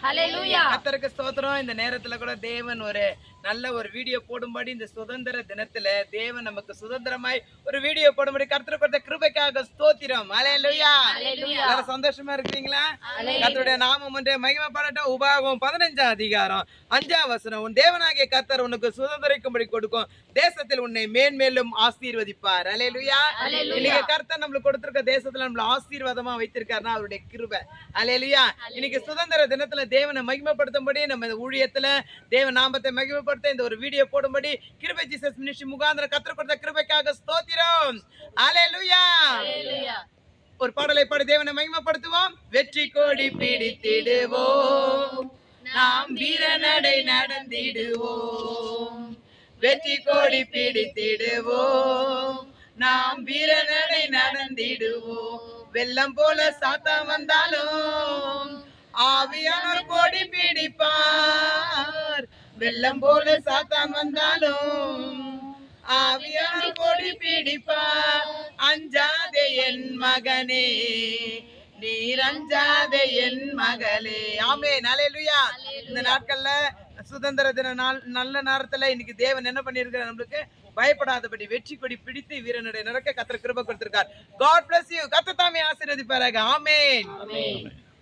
கர்த்தருக்கு ஸ்தோத்திரம். இந்த நேரத்துல கூட தேவன் ஒரு நல்ல ஒரு வீடியோ போடும்படி இந்த சுதந்திர தினத்துல தேவன் நமக்கு சுதந்திரமாய் ஒரு வீடியோ போடும்படி கர்த்தருக்கு கொடுத்த கிருபைக்காக ஸ்தோத்திரம். ஹல்லேலூயா. எல்லாரும் சந்தோஷமா இருக்கீங்களா? கர்த்தருடைய நாமம் ஒன்றே மகிமைப்படட்டும். உபாகமம் 15 அதிகாரம் 5 வசனம். உன் தேவனாகிய கர்த்தர் உனக்கு சுதந்திரிக்கும்படி கொடுக்கும் தேசத்தில் உன்னை மேன்மேலும் ஆசீர்வதிப்பார். ஹல்லேலூயா. இன்னைக்கு கர்த்தர் நம்மளுக்கு கொடுத்திருக்க தேசத்துல நம்மள ஆசீர்வாதமா வைத்திருக்காருன்னா அவருடைய கிருபை. ஹல்லேலூயா. இன்னைக்கு சுதந்திர தினத்துல தேவனை மகிமைப்படுத்தும்படி நம்ம இந்த ஊழியத்துல தேவ நாமத்தை மகிமைப்படுத்த இந்த ஒரு வீடியோ போடும்படி கிருபை ஜீசஸ் மினிஸ்ட்ரி முகாந்திர கர்த்தர் கொடுத்த கிருபைக்காக ஸ்தோத்திரம். ஹல்லேலூயா. ஒரு பாடலை பாடி தேவனை மகிமைப்படுத்துவோம். வெற்றி கொடி பிடித்திடுவோம், நாம் வீரநடை நடந்திடுவோம். வெற்றி கொடி பிடித்திடுவோம், நாம் வீரநடை நடந்திடுவோம். வெள்ளம் போல சாத்தான் வந்தாலும் ஆவியானவர் கொடி பிடிப்பார். வெள்ளம் போல சாத்தான் வந்தாலும் ஆவியானவர் கொடி பிடிப்பார். அஞ்சாதே என் மகனே, நீர் அஞ்சாதே என் மகளே. ஆமென். ஹல்லேலூயா. இந்த நாட்கள்ல சுதந்திர தின நாள் நல்ல நேரத்துல இன்னைக்கு தேவன் என்ன பண்ணிருக்காரு, நம்மளுக்கு பயப்படாதபடி வெற்றி கொடி பிடித்து வீரநடை நடக்க கர்த்தர் கிருபை கொடுத்திருக்கார். God bless you. கர்த்தர் தாமே ஆசீர்வதிப்பாராக. ஆமென்.